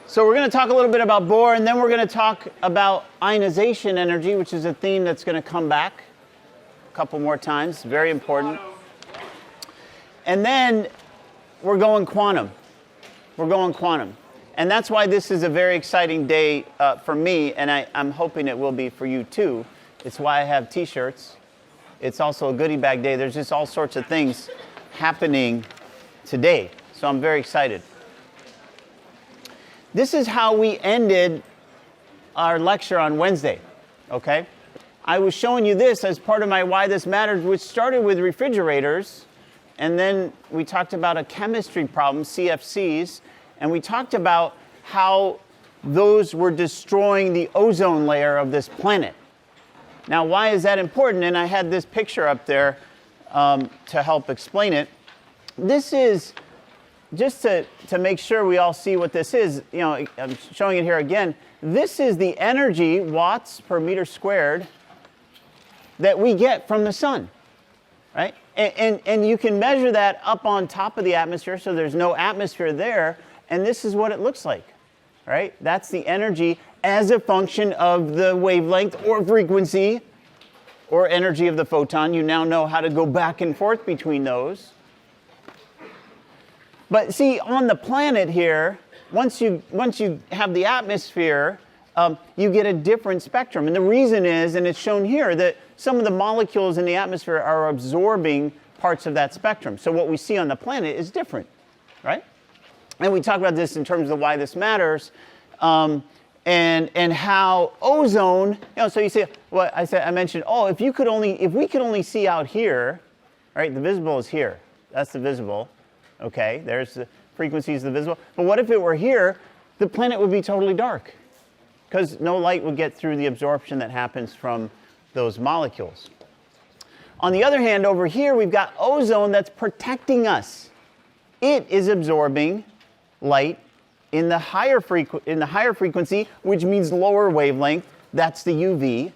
So we're going to talk a little bit about Bohr, and then we're going to talk about ionization energy, which is a theme that's going to come back a couple more times. Very important. And then we're going quantum. We're going quantum. And that's why this is a very exciting day for me, and I'm hoping it will be for you too. It's why I have t-shirts. It's also a goodie bag day. There's just all sorts of things happening today. So I'm very excited. This is how we ended our lecture on Wednesday, okay? I was showing you this as part of my Why This Matters, which started with refrigerators, and then we talked about a chemistry problem, CFCs, and we talked about how those were destroying the ozone layer of this planet. Now, why is that important? And I had this picture up there to help explain it. This is, just to make sure we all see what this is, you know, I'm showing it here again. This is the energy, watts per meter squared, that we get from the sun, right? And you can measure that up on top of the atmosphere, so there's no atmosphere there, and this is what it looks like, right? That's the energy as a function of the wavelength or frequency or energy of the photon. You now know how to go back and forth between those. But see, on the planet here, once you have the atmosphere, you get a different spectrum. And the reason is, and it's shown here, that some of the molecules in the atmosphere are absorbing parts of that spectrum. So what we see on the planet is different, right? And we talk about this in terms of why this matters, and how ozone, you know, so you say, well, I mentioned, oh, if we could only see out here, right, the visible is here. That's the visible. Okay, there's the frequencies of the visible. But what if it were here? The planet would be totally dark because no light would get through the absorption that happens from those molecules. On the other hand, over here, we've got ozone that's protecting us. It is absorbing light in the higher frequency, which means lower wavelength. That's the UV.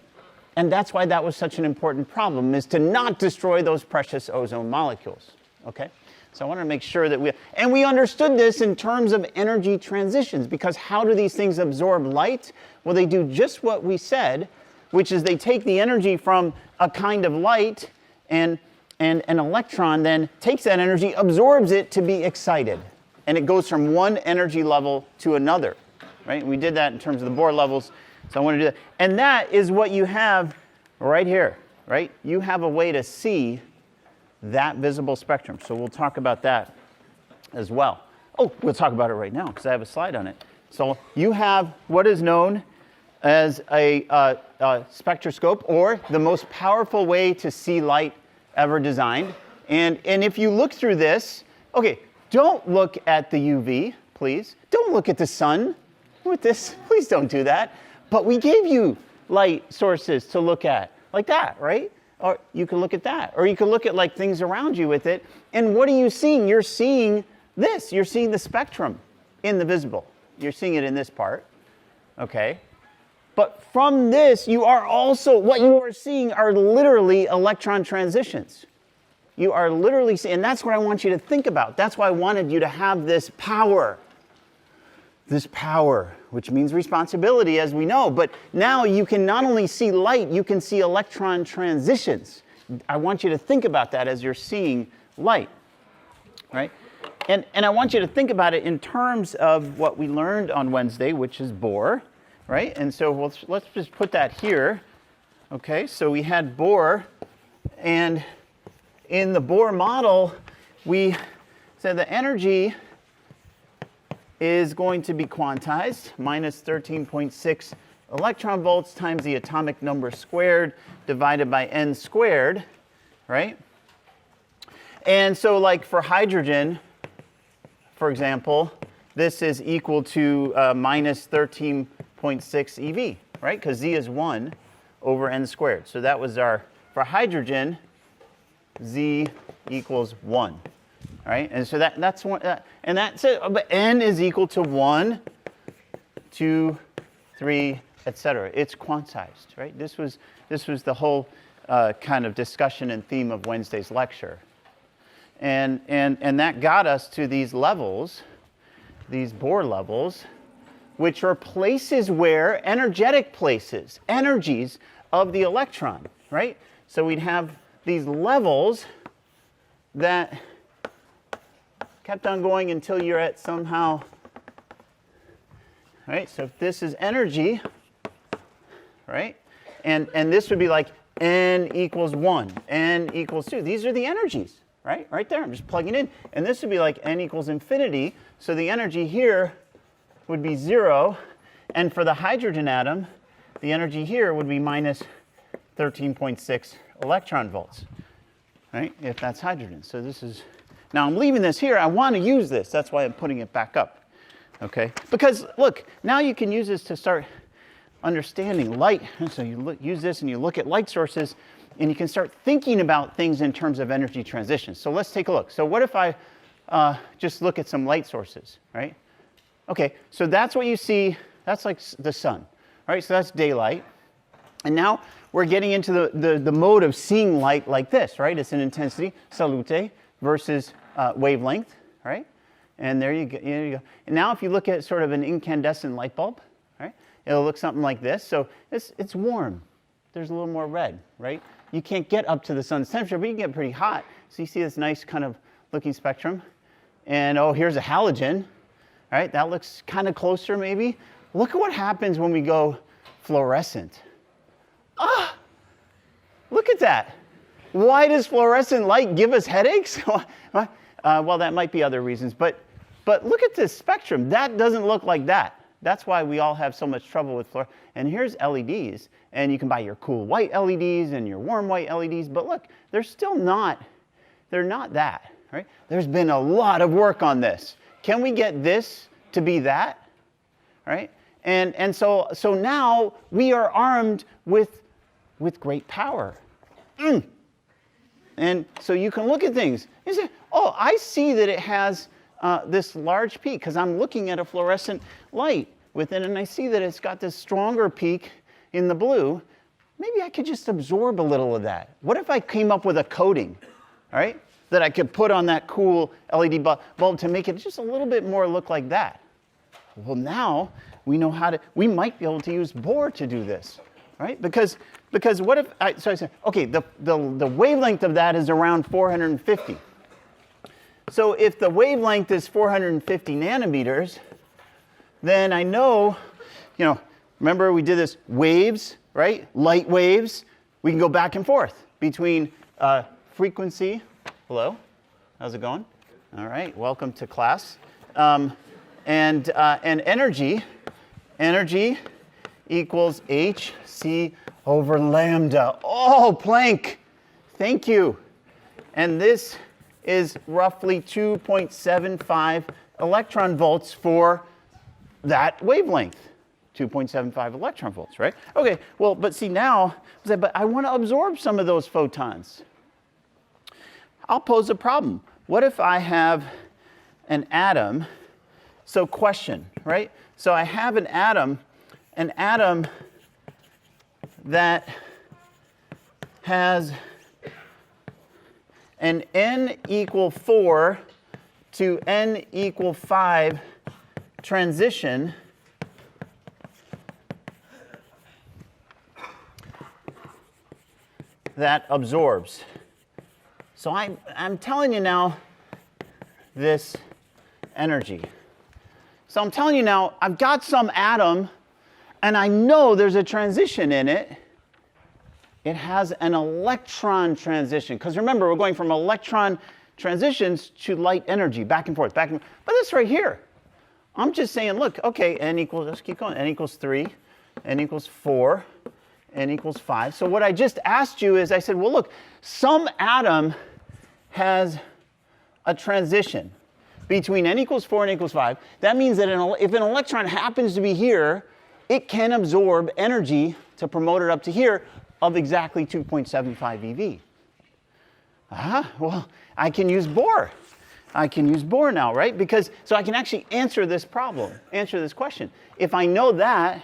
And that's why that was such an important problem, is to not destroy those precious ozone molecules. Okay? So I want to make sure that we understood this in terms of energy transitions, because how do these things absorb light? Well, they do just what we said, which is they take the energy from a kind of light, and an electron then takes that energy, absorbs it to be excited. And it goes from one energy level to another, right? We did that in terms of the Bohr levels, so I want to do that. And that is what you have right here, right? You have a way to see that visible spectrum. So we'll talk about that as well. Oh, we'll talk about it right now because I have a slide on it. So you have what is known as a spectroscope, or the most powerful way to see light ever designed. And if you look through this, okay, don't look at the UV, please. Don't look at the sun with this. Please don't do that. But we gave you light sources to look at, like that, right? Or you can look at that. Or you can look at like things around you with it. And what are you seeing? You're seeing this. You're seeing the spectrum in the visible. You're seeing it in this part. Okay? But from this, you are also, what you are seeing are literally electron transitions. You are literally seeing, and that's what I want you to think about. That's why I wanted you to have this power. This power, which means responsibility, as we know. But now you can not only see light, you can see electron transitions. I want you to think about that as you're seeing light, right? And I want you to think about it in terms of what we learned on Wednesday, which is Bohr, right? And so let's just put that here. Okay, so we had Bohr, and in the Bohr model, we said the energy is going to be quantized, minus 13.6 electron volts times the atomic number squared divided by n squared, right? And so like for hydrogen, for example, this is equal to minus 13.6 EV, right? Because Z is 1 over n squared. So that was our, for hydrogen, Z equals 1. All right, and so that's one, and that's it. But n is equal to 1, 2, 3, etc. It's quantized, right? This was the whole kind of discussion and theme of Wednesday's lecture, and that got us to these levels, these Bohr levels, which are places where, energetic places, energies of the electron, right? So we'd have these levels that kept on going until you're at somehow, right? So if this is energy, right? And this would be like n equals 1, n equals 2. These are the energies, right? Right there, I'm just plugging in. And this would be like n equals infinity. So the energy here would be 0. And for the hydrogen atom, the energy here would be minus 13.6 electron volts, right? If that's hydrogen. So this is, now I'm leaving this here. I want to use this. That's why I'm putting it back up, okay? Because look, now you can use this to start understanding light. So you use this and you look at light sources and you can start thinking about things in terms of energy transitions. So let's take a look. So what if I just look at some light sources, right? Okay, so that's what you see. That's like the sun, right? So that's daylight. And now we're getting into the mode of seeing light like this, right? It's an intensity, salute, versus wavelength, right? And there you go. And now if you look at sort of an incandescent light bulb, right? It'll look something like this. So it's warm. There's a little more red, right? You can't get up to the sun's temperature, but you can get pretty hot. So you see this nice kind of looking spectrum. And oh, here's a halogen, right? That looks kind of closer maybe. Look at what happens when we go fluorescent. Ah, look at that. Why does fluorescent light give us headaches? Well, that might be other reasons, but look at this spectrum. That doesn't look like that. That's why we all have so much trouble with fluorescent. And here's LEDs, and you can buy your cool white LEDs and your warm white LEDs, but look, they're still not, they're not that, right? There's been a lot of work on this. Can we get this to be that, right? And so now we are armed with great power. And so you can look at things and say, oh, I see that it has this large peak because I'm looking at a fluorescent light within, and I see that it's got this stronger peak in the blue. Maybe I could just absorb a little of that. What if I came up with a coating, all right, that I could put on that cool LED bulb to make it just a little bit more look like that? Well, now we know how to, we might be able to use Bohr to do this, right? Because what if, so I said, okay, the wavelength of that is around 450. So if the wavelength is 450 nanometers, then I know, remember we did this waves, right? Light waves. We can go back and forth between frequency. Hello, how's it going? All right, welcome to class. And energy. Energy equals hc over lambda. Oh, Planck, thank you. And this is roughly 2.75 electron volts for that wavelength. 2.75 electron volts, right? Okay, well, but see now, but I want to absorb some of those photons. I'll pose a problem. What if I have an atom? So question, right? So I have an atom that has an n equal 4 to n equal 5 transition that absorbs. So I'm telling you now this energy. So I'm telling you now, I've got some atom, and I know there's a transition in it. It has an electron transition. Because remember, we're going from electron transitions to light energy, back and forth, back and forth. But this right here, I'm just saying, look, okay, n equals, let's keep going, n equals 3, n equals 4, n equals 5. So what I just asked you is, I said, well, look, some atom has a transition between n equals 4 and n equals 5. That means that if an electron happens to be here, it can absorb energy to promote it up to here of exactly 2.75 eV. Well, I can use Bohr. I can use Bohr now, right? Because, so I can actually answer this problem, answer this question. If I know that,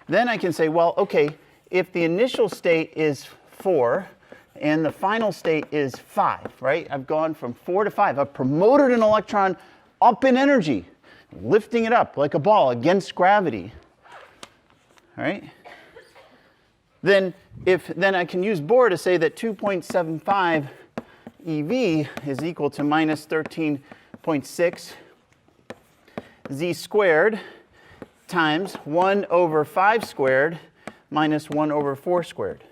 then I can say, well, okay, if the initial state is 4 and the final state is 5, right? I've gone from 4 to 5. I've promoted an electron up in energy. lifting it up like a ball against gravity, all right? Then I can use Bohr to say that 2.75 eV is equal to minus 13.6 z squared times 1 over 5 squared minus 1 over 4 squared.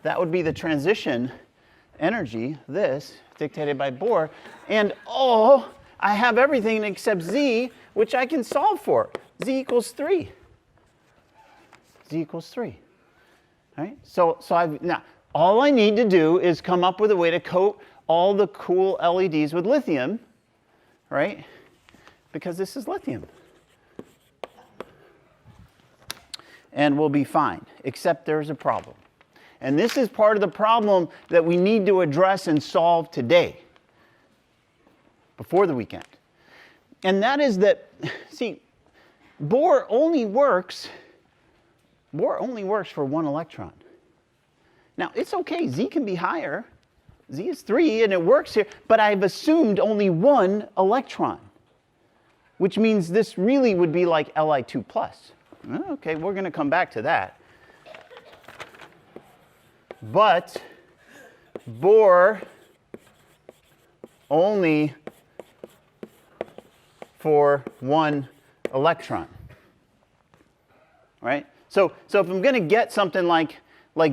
That would be the transition energy, this, dictated by Bohr. And oh, I have everything except z, which I can solve for. Z equals 3. Z equals 3. All right? So now, all I need to do is come up with a way to coat all the cool LEDs with lithium, right? Because this is lithium. And we'll be fine, except there's a problem. And this is part of the problem that we need to address and solve today, before the weekend. And that is that, see, Bohr only works for one electron. Now, it's okay, Z can be higher. Z is 3, and it works here, but I've assumed only one electron, which means this really would be like Li2+. Okay, we're going to come back to that. But Bohr only for one electron, right? So if I'm going to get something like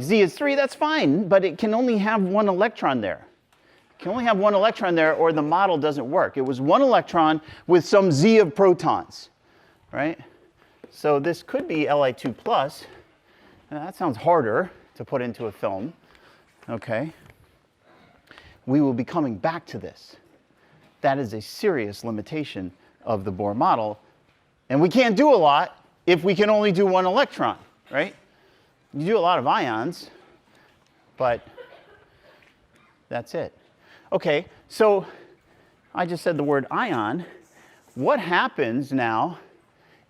Z is 3, that's fine, but it can only have one electron there. It can only have one electron there, or the model doesn't work. It was one electron with some Z of protons, right? So this could be Li2+. That sounds harder to put into a film, okay? We will be coming back to this. That is a serious limitation of the Bohr model. And we can't do a lot if we can only do one electron, right? You do a lot of ions, but that's it. Okay, so I just said the word ion. What happens now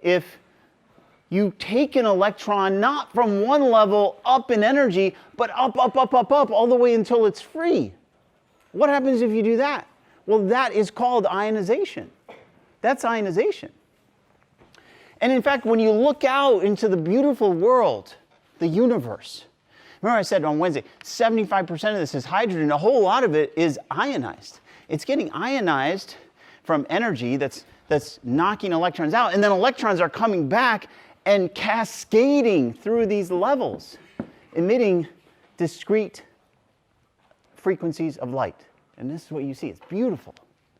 if you take an electron not from one level up in energy, but up, all the way until it's free? What happens if you do that? Well, that is called ionization. That's ionization. And in fact, when you look out into the beautiful world, the universe, remember I said on Wednesday, 75% of this is hydrogen. A whole lot of it is ionized. It's getting ionized from energy that's knocking electrons out, and then electrons are coming back and cascading through these levels, emitting discrete frequencies of light. And this is what you see. It's beautiful,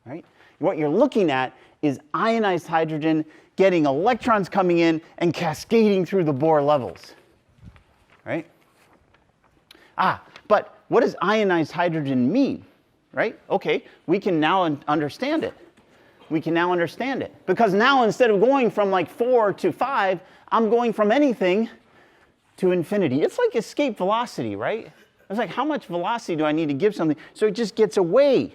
right? What you're looking at is ionized hydrogen getting electrons coming in and cascading through the Bohr levels, right? But what does ionized hydrogen mean, right? Okay, we can now understand it. We can now understand it. Because now instead of going from like 4 to 5, I'm going from anything to infinity. It's like escape velocity, right? It's like, how much velocity do I need to give something so it just gets away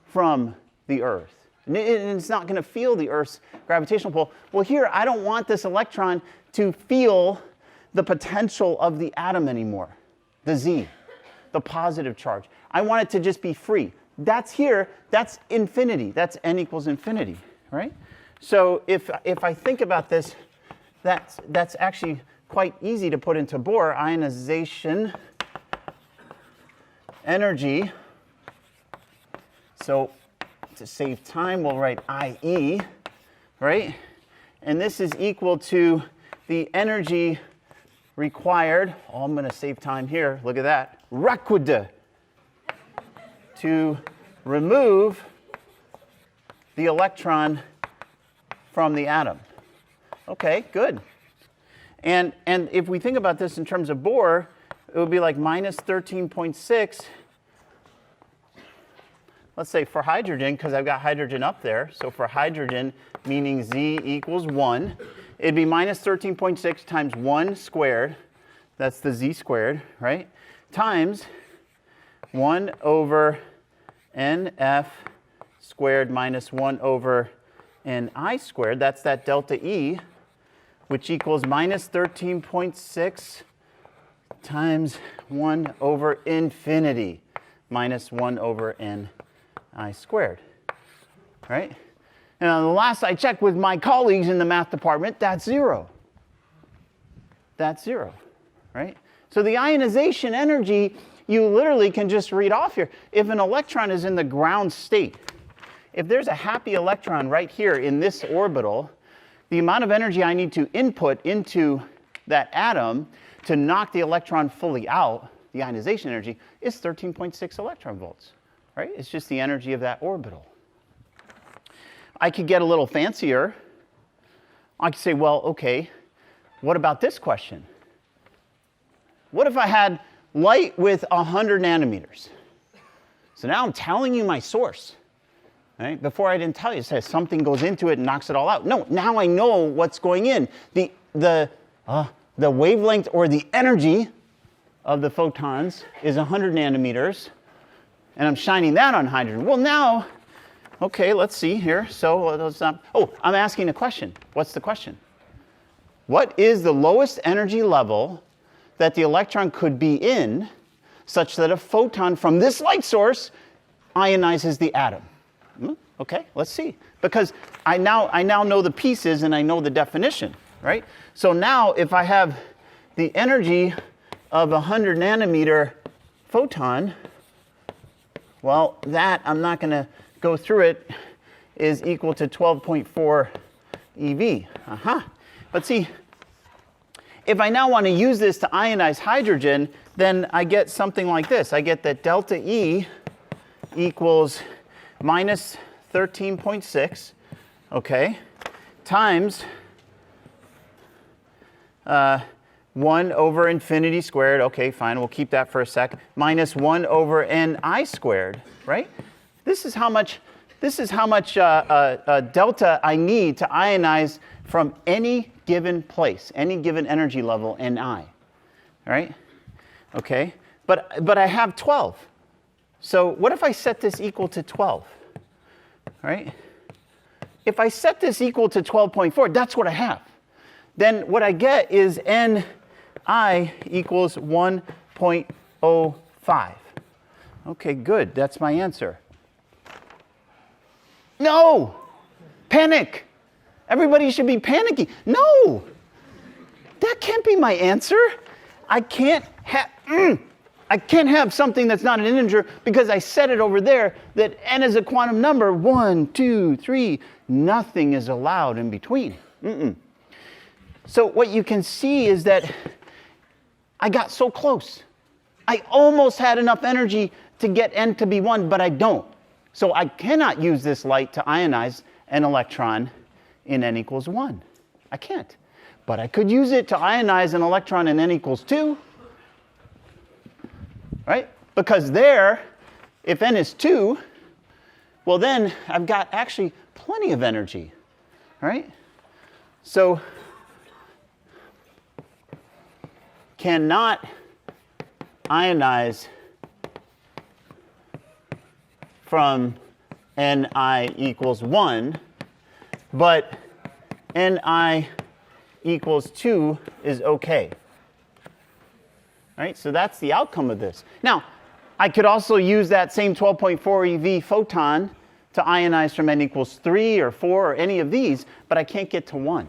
from the Earth? And it's not going to feel the Earth's gravitational pull. Well, here, I don't want this electron to feel the potential of the atom anymore, the Z, the positive charge. I want it to just be free. That's here, that's infinity. That's n equals infinity, right? So if I think about this, that's actually quite easy to put into Bohr. Ionization energy. So to save time, we'll write IE, right? And this is equal to the energy required. Oh, I'm going to save time here. Look at that. Required to remove the electron from the atom. Okay, good. And if we think about this in terms of Bohr, it would be like minus 13.6. Let's say for hydrogen, because I've got hydrogen up there. So for hydrogen, meaning Z equals 1, it'd be minus 13.6 times 1 squared. That's the Z squared, right? Times 1 over NF squared minus 1 over NI squared. That's that delta E, which equals minus 13.6 times 1 over infinity minus 1 over NI squared, right? And on the last I checked with my colleagues in the math department, that's 0. That's 0, right? So the ionization energy, you literally can just read off here. If an electron is in the ground state, if there's a happy electron right here in this orbital, the amount of energy I need to input into that atom to knock the electron fully out, the ionization energy, is 13.6 electron volts, right? It's just the energy of that orbital. I could get a little fancier. I could say, well, okay, what about this question? What if I had light with 100 nanometers? So now I'm telling you my source. Right? Before I didn't tell you, it says something goes into it and knocks it all out. No, now I know what's going in. The wavelength or the energy of the photons is 100 nanometers, and I'm shining that on hydrogen. Well, now, okay, let's see here. So let's not. Oh, I'm asking a question. What's the question? What is the lowest energy level that the electron could be in, such that a photon from this light source ionizes the atom? Okay, let's see. Because I now know the pieces and I know the definition, right? So now if I have the energy of a 100 nanometer photon, well, that, I'm not going to go through it, is equal to 12.4 eV. But see, if I now want to use this to ionize hydrogen, then I get something like this. I get that delta E equals minus 13.6, okay, times 1 over infinity squared. Okay, fine, we'll keep that for a sec. Minus 1 over Ni squared, right? This is how much delta I need to ionize from any given place, any given energy level, Ni, right? Okay, but I have 12. So what if I set this equal to 12? Right? If I set this equal to 12.4, that's what I have. Then what I get is Ni equals 1.05. Okay, good. That's my answer. No! Panic! Everybody should be panicking. No! That can't be my answer. I can't have something that's not an integer because I set it over there that n is a quantum number. 1, 2, 3. Nothing is allowed in between. So what you can see is that I got so close. I almost had enough energy to get n to be 1, but I don't. So I cannot use this light to ionize an electron in n equals 1. I can't. But I could use it to ionize an electron in n equals 2. Right? Because there, if n is 2, well then I've got actually plenty of energy, right? So cannot ionize from Ni equals 1, but Ni equals 2 is okay. Right? So that's the outcome of this. Now, I could also use that same 12.4 eV photon to ionize from n equals 3 or 4 or any of these, but I can't get to 1.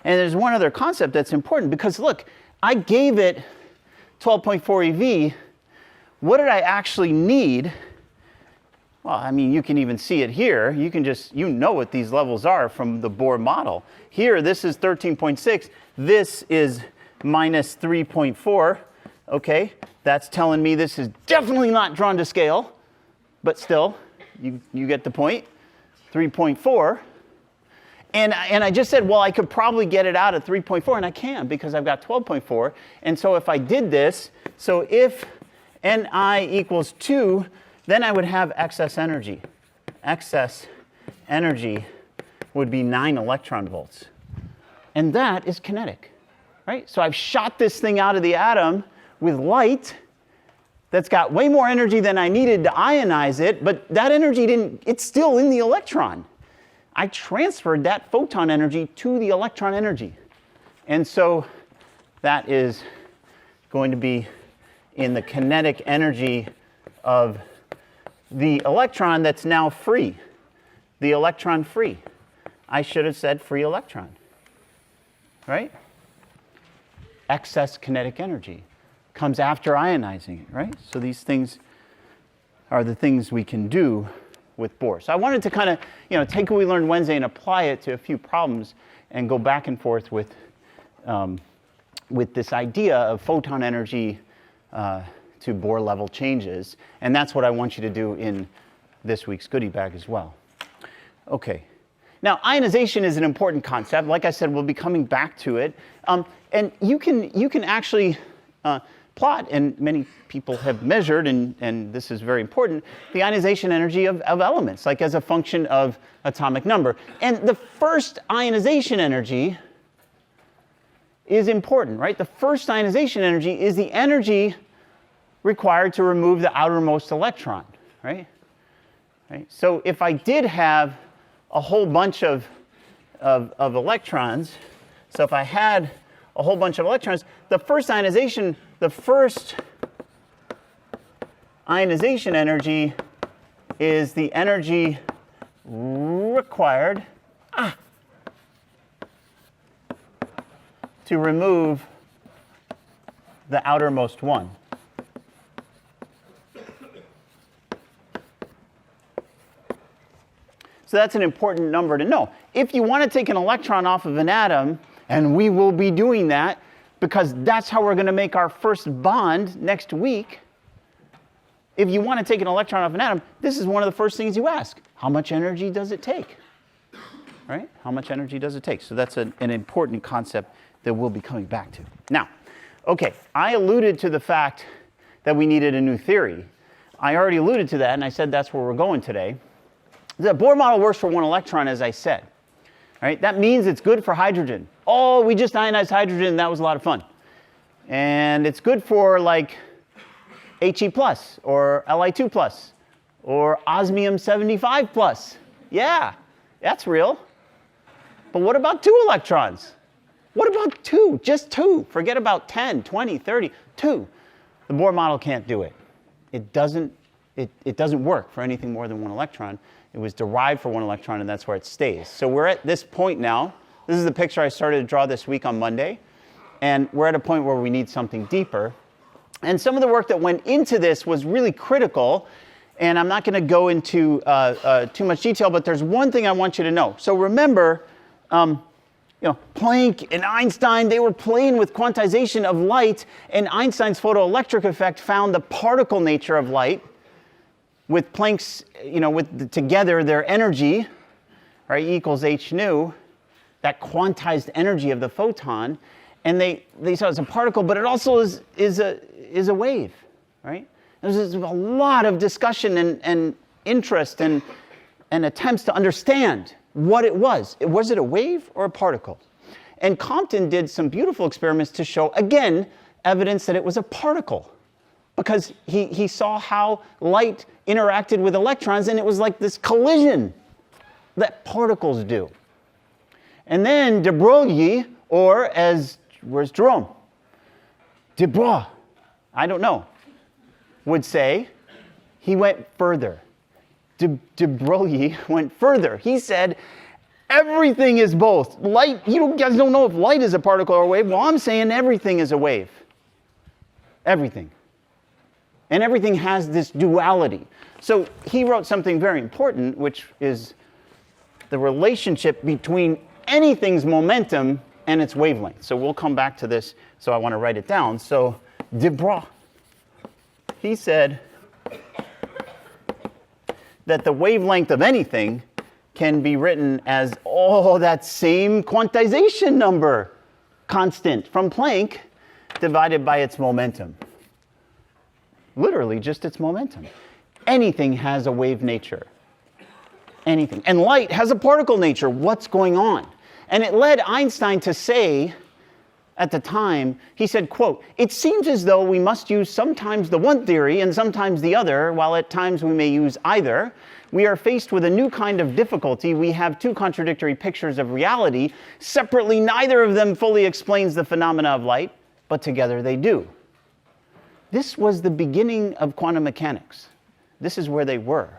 And there's one other concept that's important because look, I gave it 12.4 EV. What did I actually need? Well, I mean, you can even see it here. You can just, you know what these levels are from the Bohr model. Here, this is 13.6. This is minus 3.4. Okay, that's telling me this is definitely not drawn to scale, but still, you get the point. 3.4. And I just said, well, I could probably get it out at 3.4, and I can because I've got 12.4. And so if I did this, so if Ni equals 2, then I would have excess energy. Excess energy would be 9 electron volts. And that is kinetic, right? So I've shot this thing out of the atom with light that's got way more energy than I needed to ionize it, but that energy it's still in the electron. I transferred that photon energy to the electron energy. And so that is going to be in the kinetic energy of the electron that's now free. the electron free. I should have said free electron, right? Excess kinetic energy comes after ionizing it, right? So these things are the things we can do with Bohr. So I wanted to kind of, take what we learned Wednesday and apply it to a few problems and go back and forth with this idea of photon energy to Bohr level changes. And that's what I want you to do in this week's goodie bag as well. Okay. Now, ionization is an important concept. Like I said, we'll be coming back to it. And you can actually plot, and many people have measured, and this is very important, the ionization energy of elements, like as a function of atomic number. And the first ionization energy is important, right? The first ionization energy is the energy required to remove the outermost electron, right? So if I did have a whole bunch of electrons, so if I had a whole bunch of electrons, the first ionization energy is the energy required to remove the outermost one. So that's an important number to know. If you want to take an electron off of an atom, and we will be doing that because that's how we're going to make our first bond next week. If you want to take an electron off an atom, this is one of the first things you ask. How much energy does it take? Right? How much energy does it take? So that's an important concept that we'll be coming back to. Now, okay, I alluded to the fact that we needed a new theory. I already alluded to that, and I said that's where we're going today. The Bohr model works for one electron, as I said. Right? That means it's good for hydrogen. Oh, we just ionized hydrogen, and that was a lot of fun. And it's good for like He+, or Li2+, or osmium-75+. Yeah, that's real. But what about 2 electrons? What about 2? Just 2. Forget about 10, 20, 30. 2. The Bohr model can't do it. It doesn't work for anything more than 1 electron. It was derived for 1 electron, and that's where it stays. So we're at this point now. This is the picture I started to draw this week on Monday. And we're at a point where we need something deeper. And some of the work that went into this was really critical. And I'm not going to go into too much detail, but there's one thing I want you to know. So remember, Planck and Einstein, they were playing with quantization of light. And Einstein's photoelectric effect found the particle nature of light. With Planck's, together their energy, right, E equals h nu, that quantized energy of the photon, and they saw it as a particle, but it also is a wave, right? There's a lot of discussion and interest and attempts to understand what it was. Was it a wave or a particle? And Compton did some beautiful experiments to show, again, evidence that it was a particle. Because he saw how light interacted with electrons, and it was like this collision that particles do. And then de Broglie, or where's Jerome? De Broglie, I don't know, would say he went further. De Broglie went further. He said, everything is both. Light, you guys don't know if light is a particle or a wave. Well, I'm saying everything is a wave. Everything. And everything has this duality. So he wrote something very important, which is the relationship between anything's momentum and its wavelength. So we'll come back to this, so I want to write it down. So de Broglie, he said that the wavelength of anything can be written as, that same quantization number, constant from Planck, divided by its momentum. Literally just its momentum. Anything has a wave nature. Anything. And light has a particle nature. What's going on? And it led Einstein to say, at the time, he said, quote, "It seems as though we must use sometimes the one theory and sometimes the other, while at times we may use either. We are faced with a new kind of difficulty. We have 2 contradictory pictures of reality. Separately, neither of them fully explains the phenomena of light, but together they do." This was the beginning of quantum mechanics. This is where they were.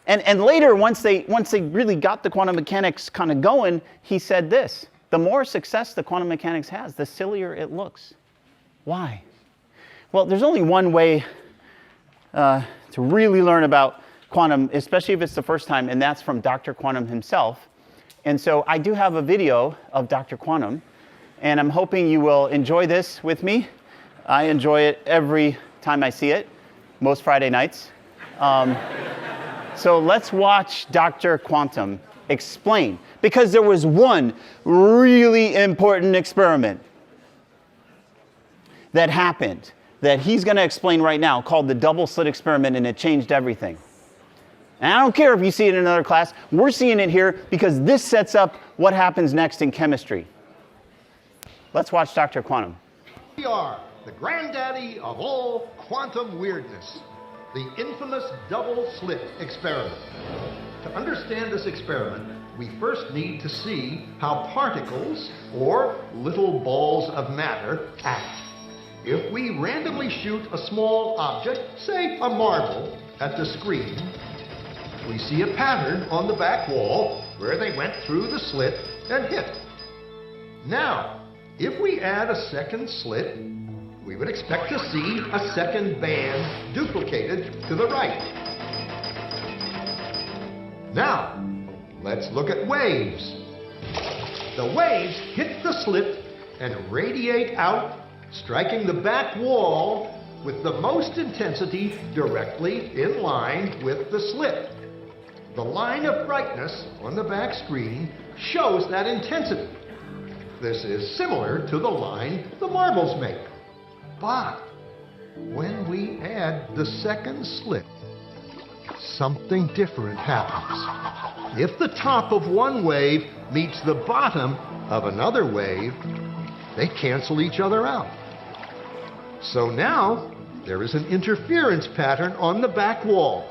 And later, once they really got the quantum mechanics kind of going, he said this: the more success the quantum mechanics has, the sillier it looks. Why? Well, there's only one way to really learn about quantum, especially if it's the first time, and that's from Dr. Quantum himself. And so I do have a video of Dr. Quantum, and I'm hoping you will enjoy this with me. I enjoy it every time I see it, most Friday nights. So let's watch Dr. Quantum explain, because there was one really important experiment that happened that he's going to explain right now, called the double slit experiment, and it changed everything. And I don't care if you see it in another class, we're seeing it here because this sets up what happens next in chemistry. Let's watch Dr. Quantum. We are the granddaddy of all quantum weirdness, the infamous double slit experiment. To understand this experiment, we first need to see how particles, or little balls of matter, act. If we randomly shoot a small object, say a marble, at the screen, we see a pattern on the back wall where they went through the slit and hit. Now, if we add a second slit, we would expect to see a second band duplicated to the right. Now, let's look at waves. The waves hit the slit and radiate out, striking the back wall with the most intensity directly in line with the slit. The line of brightness on the back screen shows that intensity. This is similar to the line the marbles make. But when we add the second slit, something different happens. If the top of one wave meets the bottom of another wave, they cancel each other out. So now there is an interference pattern on the back wall.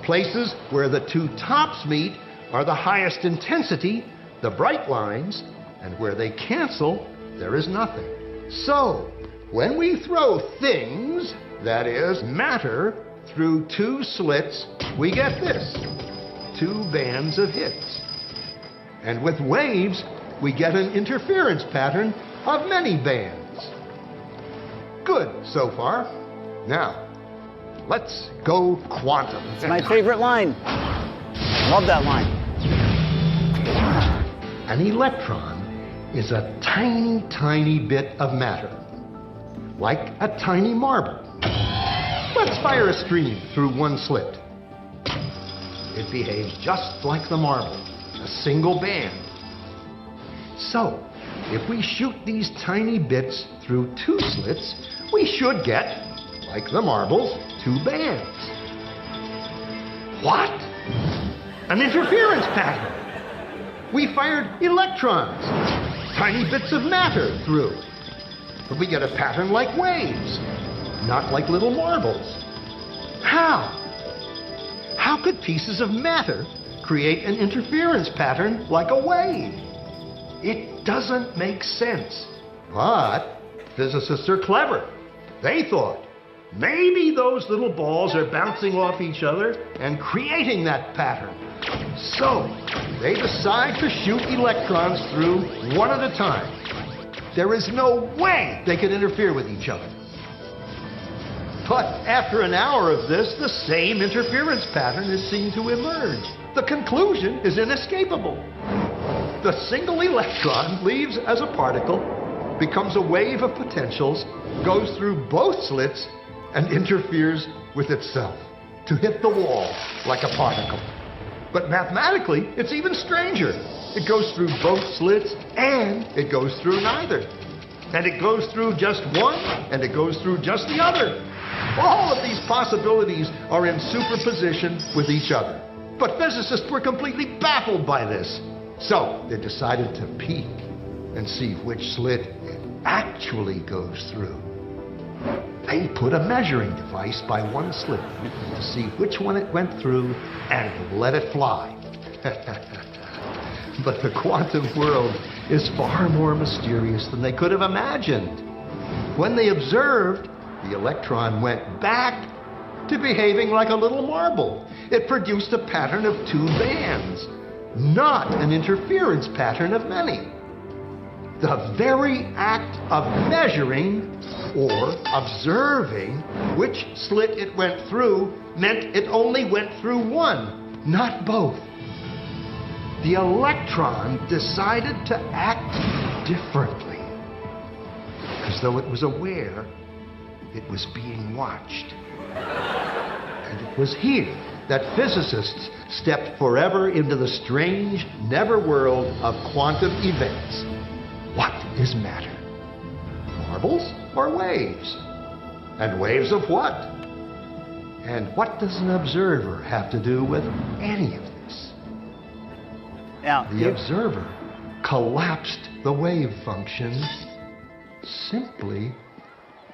Places where the two tops meet are the highest intensity, the bright lines, and where they cancel, there is nothing. So, when we throw things, that is, matter, through two slits, we get this: two bands of hits. And with waves, we get an interference pattern of many bands. Good so far. Now, let's go quantum. It's my favorite line. Love that line. An electron is a tiny, tiny bit of matter, like a tiny marble. Let's fire a stream through one slit. It behaves just like the marble, a single band. So, if we shoot these tiny bits through two slits, we should get, like the marbles, two bands. What? An interference pattern. We fired electrons, tiny bits of matter, through. But we get a pattern like waves, not like little marbles. How? How could pieces of matter create an interference pattern like a wave? It doesn't make sense. But physicists are clever. They thought, maybe those little balls are bouncing off each other and creating that pattern. So, they decide to shoot electrons through one at a time. There is no way they can interfere with each other. But after an hour of this, the same interference pattern is seen to emerge. The conclusion is inescapable. The single electron leaves as a particle, becomes a wave of potentials, goes through both slits, and interferes with itself to hit the wall like a particle. But mathematically, it's even stranger. It goes through both slits, and it goes through neither. And it goes through just one, and it goes through just the other. All of these possibilities are in superposition with each other. But physicists were completely baffled by this. So they decided to peek and see which slit it actually goes through. They put a measuring device by one slit to see which one it went through and let it fly. But the quantum world is far more mysterious than they could have imagined. When they observed, the electron went back to behaving like a little marble. it produced a pattern of 2 bands, not an interference pattern of many. The very act of measuring or observing which slit it went through meant it only went through one, not both. The electron decided to act differently, as though it was aware it was being watched. And it was here that physicists stepped forever into the strange netherworld of quantum events. What is matter? Marbles or waves? And waves of what? And what does an observer have to do with any of this? Now, The observer collapsed the wave function simply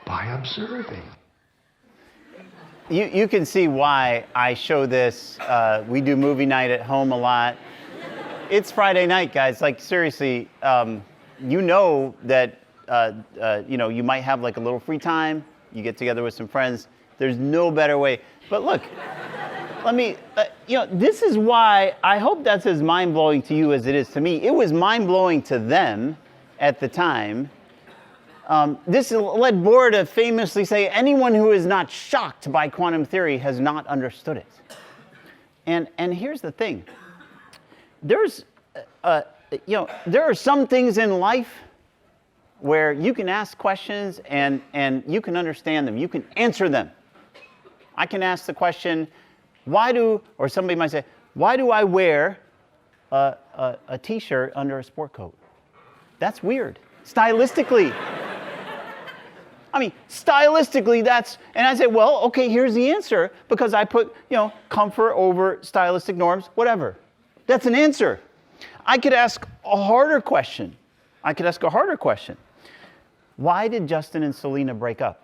by observing. you can see why I show this. We do movie night at home a lot. It's Friday night, guys. Like, seriously, you know that you might have like a little free time. You get together with some friends. There's no better way. But look, let me, this is why I hope that's as mind-blowing to you as it is to me. It was mind-blowing to them at the time. This led Bohr to famously say, anyone who is not shocked by quantum theory has not understood it. And here's the thing. There's, there are some things in life where you can ask questions and you can understand them. You can answer them. I can ask the question, or somebody might say, why do I wear a t-shirt under a sport coat? That's weird. Stylistically. I mean, stylistically, and I say, well, okay, here's the answer, because I put, comfort over stylistic norms, whatever. That's an answer. I could ask a harder question. Why did Justin and Selena break up?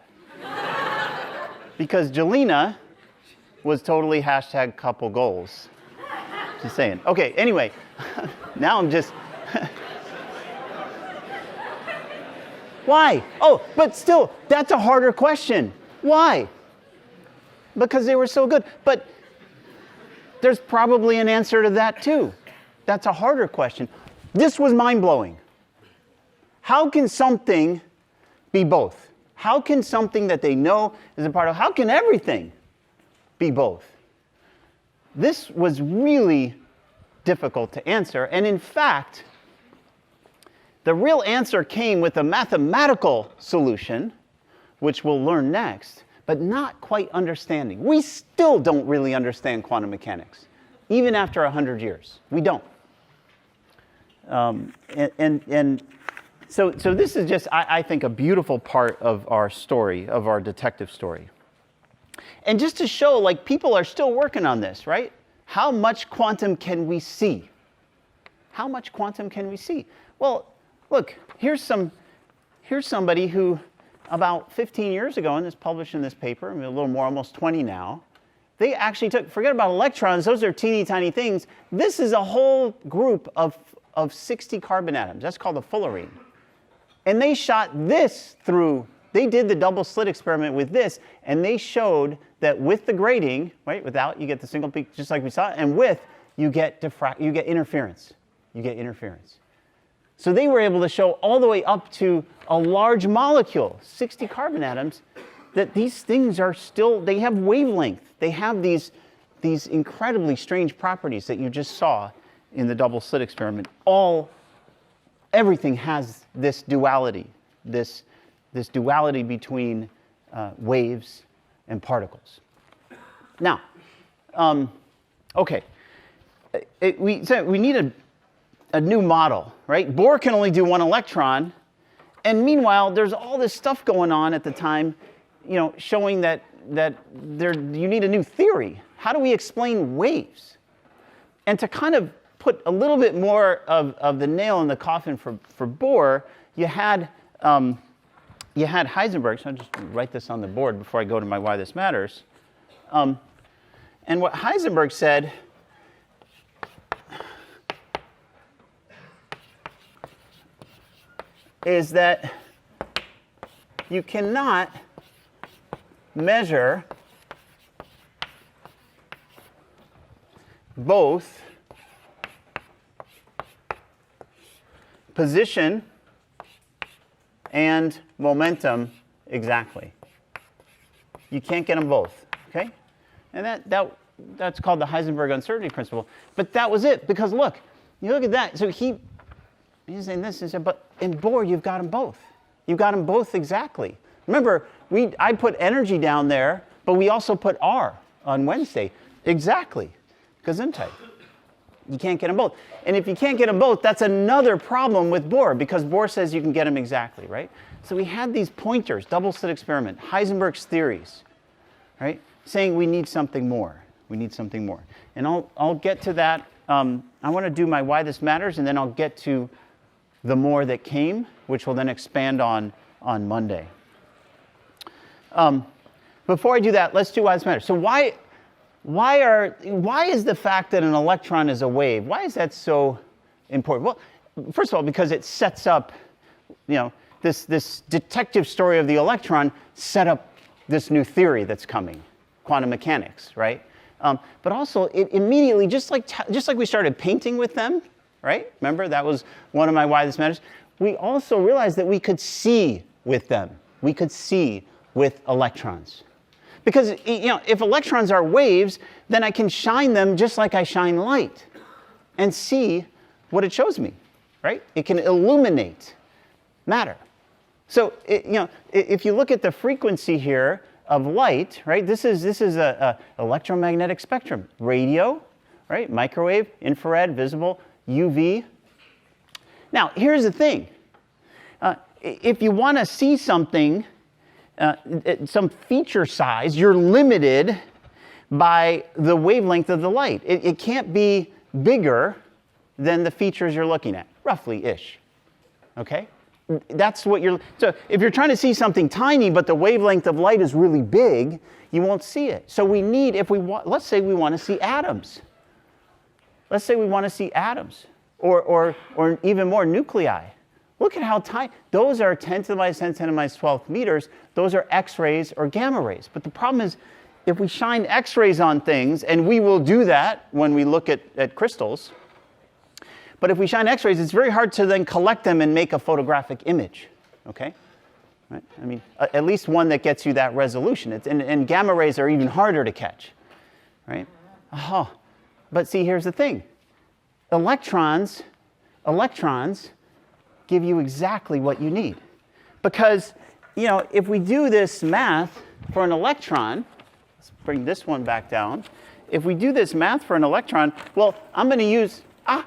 Because Jelena was totally #couple goals. Just saying. Okay, anyway, now I'm just... Why? Oh, but still, that's a harder question. Why? Because they were so good. But there's probably an answer to that too. That's a harder question. This was mind-blowing. How can something be both? How can something that they know is a part of, how can everything be both? This was really difficult to answer. And in fact, the real answer came with a mathematical solution, which we'll learn next, but not quite understanding. We still don't really understand quantum mechanics, even after 100 years. We don't. So this is just, I think, a beautiful part of our story, of our detective story. And just to show, like, people are still working on this, right? How much quantum can we see? How much quantum can we see? Well, look, here's somebody who, about 15 years ago, and this published in this paper, a little more, almost 20 now, they actually forget about electrons, those are teeny tiny things. This is a whole group of 60 carbon atoms. That's called a fullerene. And they shot this through, they did the double slit experiment with this, and they showed that with the grating, right, without, you get the single peak, just like we saw, and with, you get interference. You get interference. So they were able to show all the way up to a large molecule, 60 carbon atoms, that these things are still, they have wavelength. They have these incredibly strange properties that you just saw in the double slit experiment. Everything has this duality, this duality between waves and particles. Now, okay, we need a new model, right? Bohr can only do one electron, and meanwhile, there's all this stuff going on at the time, showing that you need a new theory. How do we explain waves? And to kind of put a little bit more of the nail in the coffin for Bohr, you had Heisenberg. So I'll just write this on the board before I go to my why this matters. And what Heisenberg said is that you cannot measure both position and momentum exactly. You can't get them both, okay? And that's called the Heisenberg uncertainty principle. But that was it, because look, you look at that. So he's saying this, but in Bohr, you've got them both. You've got them both exactly. Remember, I put energy down there, but we also put R on Wednesday. Exactly, Gesundheit. You can't get them both. And if you can't get them both, that's another problem with Bohr, because Bohr says you can get them exactly, right? So we had these pointers, double slit experiment, Heisenberg's theories, right? Saying we need something more. We need something more. And I'll get to that. I want to do my why this matters, and then I'll get to the more that came, which we'll then expand on Monday. Before I do that, let's do why this matters. So why is the fact that an electron is a wave, why is that so important? Well, first of all, because it sets up, this detective story of the electron set up this new theory that's coming, quantum mechanics, right? But also, it immediately, just like we started painting with them, right? Remember, that was one of my why this matters. We also realized that we could see with them. We could see with electrons. Because, if electrons are waves, then I can shine them just like I shine light and see what it shows me, right? It can illuminate matter. So, if you look at the frequency here of light, right? This is a electromagnetic spectrum. Radio, right? Microwave, infrared, visible, UV. Now, here's the thing. If you want to see something, some feature size, you're limited by the wavelength of the light. It can't be bigger than the features you're looking at, roughly-ish. Okay? That's what so if you're trying to see something tiny, but the wavelength of light is really big, you won't see it. So we need, let's say we want to see atoms. Let's say we want to see atoms, or even more, nuclei. Look at how tiny, those are 10 to the minus 10, 10 to the minus 12 meters. Those are X-rays or gamma rays. But the problem is, if we shine X-rays on things, and we will do that when we look at crystals, but if we shine X-rays, it's very hard to then collect them and make a photographic image, okay? Right? I mean, at least one that gets you that resolution. And gamma rays are even harder to catch, right? Oh, but see, here's the thing. Electrons give you exactly what you need. Because, if we do this math for an electron, let's bring this one back down. If we do this math for an electron, well, I'm going to use, I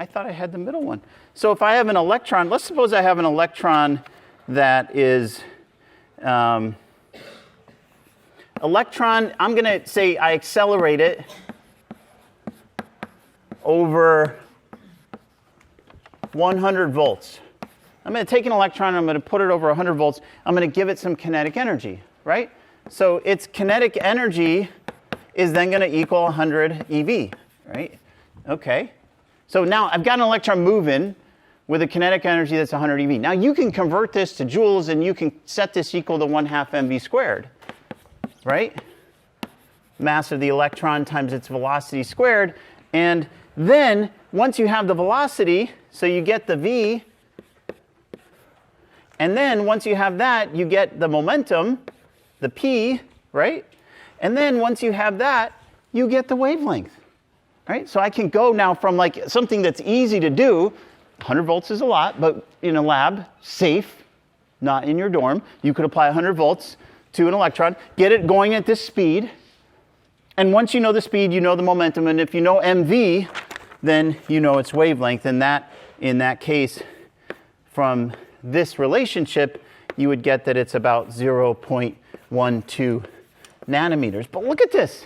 thought I had the middle one. So if I have an electron, let's suppose I have an electron that is, electron, I'm going to say I accelerate it over 100 volts. I'm going to take an electron, I'm going to put it over 100 volts, I'm going to give it some kinetic energy, right? So its kinetic energy is then going to equal 100 eV, right? Okay. So now I've got an electron moving with a kinetic energy that's 100 eV. Now you can convert this to joules, and you can set this equal to 1/2 mv squared, right? Mass of the electron times its velocity squared. And then once you have the velocity, so you get the v, and then once you have that, you get the momentum, the p, right? And then once you have that, you get the wavelength, right? So I can go now from like something that's easy to do, 100 volts is a lot, but in a lab, safe, not in your dorm, you could apply 100 volts to an electron, get it going at this speed, and once you know the speed, you know the momentum, and if you know mv, then you know its wavelength, and that, in that case, from this relationship, you would get that it's about 0.12 nanometers. But look at this.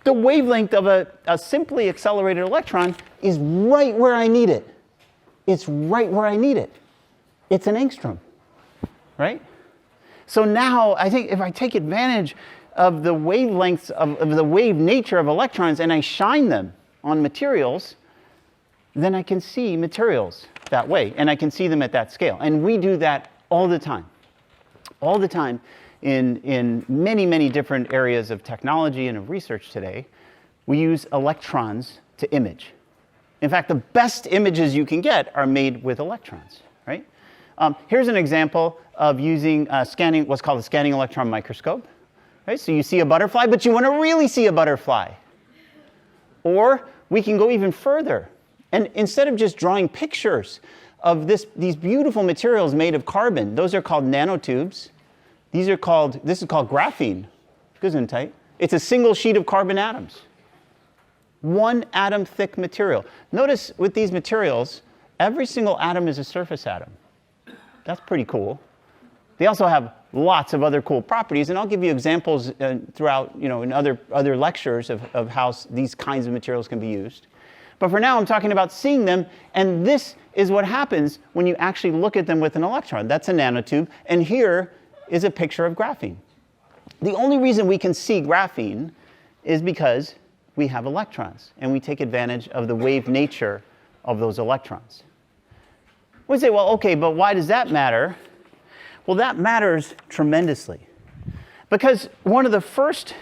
The wavelength of a simply accelerated electron is right where I need it. It's right where I need it. It's an angstrom, right? So now I think if I take advantage of the wavelengths of the wave nature of electrons and I shine them on materials, then I can see materials that way, and I can see them at that scale. And we do that all the time in many, many different areas of technology and of research today. we use electrons to image. In fact, the best images you can get are made with electrons, right? Here's an example of using scanning, what's called a scanning electron microscope. Right? So you see a butterfly, but you want to really see a butterfly. Or we can go even further. And instead of just drawing pictures of these beautiful materials made of carbon, those are called nanotubes. This is called graphene. Gesundheit. It's a single sheet of carbon atoms. 1 atom thick material. Notice with these materials, every single atom is a surface atom. That's pretty cool. They also have lots of other cool properties, and I'll give you examples throughout, in other lectures of how these kinds of materials can be used. But for now, I'm talking about seeing them, and this is what happens when you actually look at them with an electron. That's a nanotube, and here is a picture of graphene. The only reason we can see graphene is because we have electrons, and we take advantage of the wave nature of those electrons. We say, well, okay, but why does that matter? Well, that matters tremendously. Because one of the first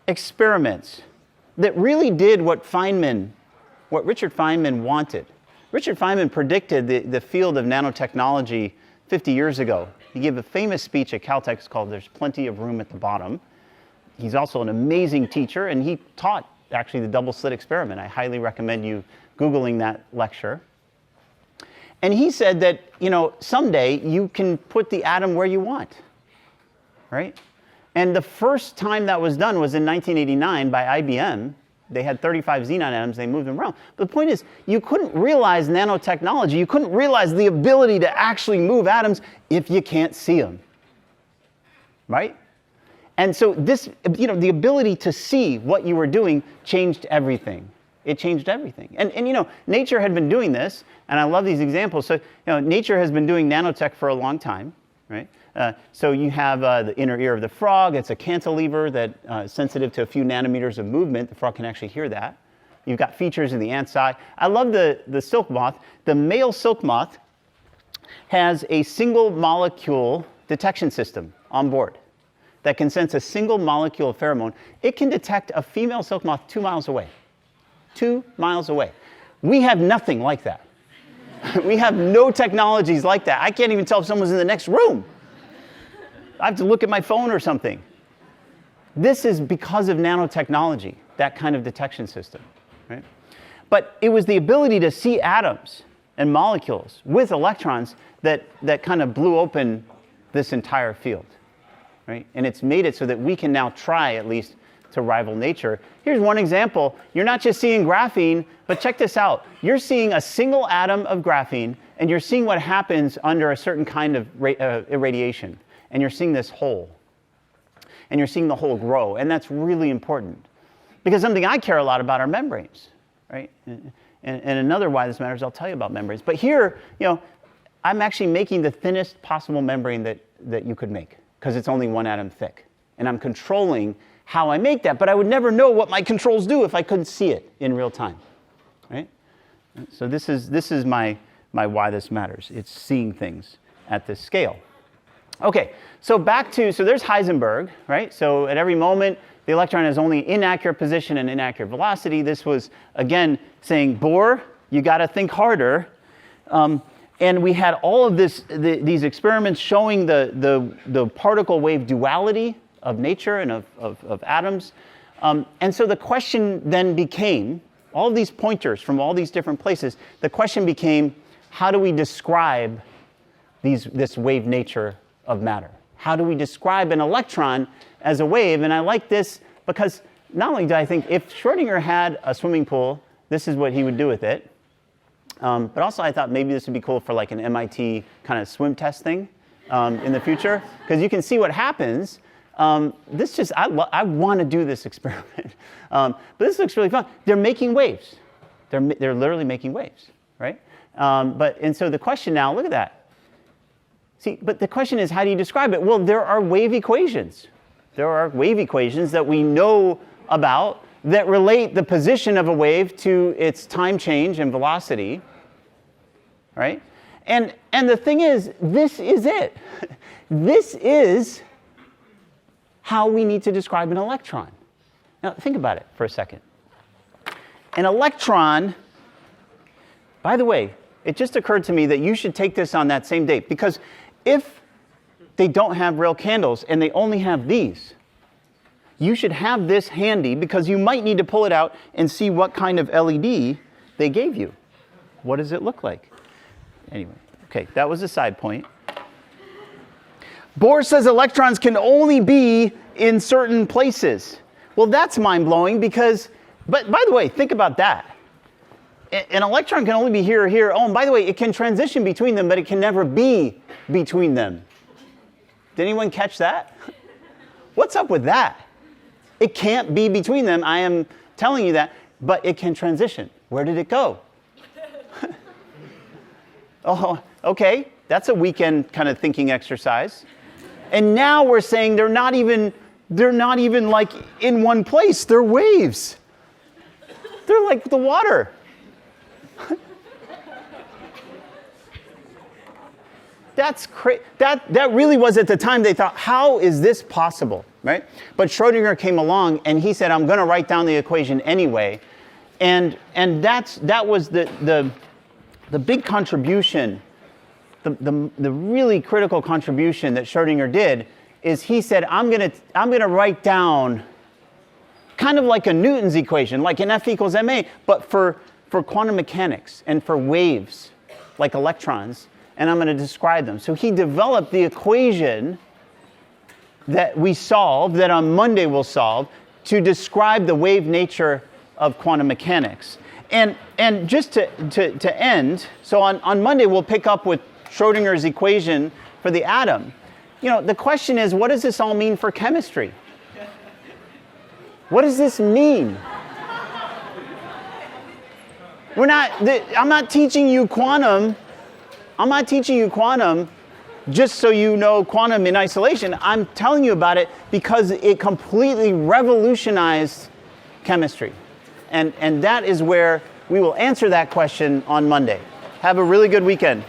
experiments that really did what Richard Feynman wanted. Richard Feynman predicted the field of nanotechnology 50 years ago. He gave a famous speech at Caltech called "There's Plenty of Room at the Bottom." He's also an amazing teacher, and he taught actually the double slit experiment. I highly recommend you Googling that lecture. And he said that, someday you can put the atom where you want, right? And the first time that was done was in 1989 by IBM. They had 35 xenon atoms, they moved them around. But the point is, you couldn't realize nanotechnology, you couldn't realize the ability to actually move atoms if you can't see them, right? And so this, the ability to see what you were doing changed everything. It changed everything. And nature had been doing this, and I love these examples. So, nature has been doing nanotech for a long time, right? So you have the inner ear of the frog. It's a cantilever that is sensitive to a few nanometers of movement. The frog can actually hear that. You've got features in the ant's eye. I love the silk moth. The male silk moth has a single molecule detection system on board that can sense a single molecule of pheromone. It can detect a female silk moth 2 miles away. 2 miles away. We have nothing like that. We have no technologies like that. I can't even tell if someone's in the next room. I have to look at my phone or something. This is because of nanotechnology, that kind of detection system, right? But it was the ability to see atoms and molecules with electrons that kind of blew open this entire field, right? And it's made it so that we can now try, at least, to rival nature. Here's one example. You're not just seeing graphene, but check this out. You're seeing a single atom of graphene, and you're seeing what happens under a certain kind of irradiation. And you're seeing this hole. And you're seeing the hole grow. And that's really important. Because something I care a lot about are membranes, right? And another why this matters, I'll tell you about membranes. But here, I'm actually making the thinnest possible membrane that you could make, because it's only 1 atom thick. And I'm controlling how I make that, but I would never know what my controls do if I couldn't see it in real time, right? So this is my why this matters. It's seeing things at this scale. Okay, so there's Heisenberg, right? So at every moment, the electron has only inaccurate position and inaccurate velocity. This was, again, saying, Bohr, you got to think harder. And we had all of these experiments showing the particle wave duality of nature and of atoms. And so the question then became, all of these pointers from all these different places, the question became, how do we describe this wave nature of matter? How do we describe an electron as a wave? And I like this because not only do I think if Schrodinger had a swimming pool, this is what he would do with it. But also I thought maybe this would be cool for like an MIT kind of swim test thing in the future, because you can see what happens. I want to do this experiment. But this looks really fun. They're making waves. They're literally making waves, right? And so the question now, look at that. See, but the question is, how do you describe it? Well, there are wave equations. There are wave equations that we know about that relate the position of a wave to its time change and velocity, right? And the thing is, this is it. This is how we need to describe an electron. Now, think about it for a second. An electron, by the way, it just occurred to me that you should take this on that same date, because if they don't have real candles and they only have these, you should have this handy because you might need to pull it out and see what kind of LED they gave you. What does it look like? Anyway, okay, that was a side point. Bohr says electrons can only be in certain places. Well, that's mind-blowing because, but by the way, think about that. An electron can only be here or here. Oh, and by the way, it can transition between them, but it can never be between them. Did anyone catch that? What's up with that? It can't be between them. I am telling you that, but it can transition. Where did it go? Oh, okay, that's a weekend kind of thinking exercise. And now we're saying they're not even like in one place. They're waves. They're like the water. That's crazy. That really was at the time they thought, how is this possible, right? But Schrodinger came along and he said, I'm going to write down the equation anyway, and that was the big contribution, the really critical contribution that Schrodinger did is he said, I'm gonna write down kind of like a Newton's equation, like an F equals ma, but for quantum mechanics and for waves, like electrons, and I'm going to describe them. So he developed the equation that we solve, that on Monday we'll solve, to describe the wave nature of quantum mechanics. And just to end, so on Monday we'll pick up with Schrodinger's equation for the atom. You know, the question is, what does this all mean for chemistry? What does this mean? I'm not teaching you quantum. I'm not teaching you quantum just so you know quantum in isolation. I'm telling you about it because it completely revolutionized chemistry. And that is where we will answer that question on Monday. Have a really good weekend.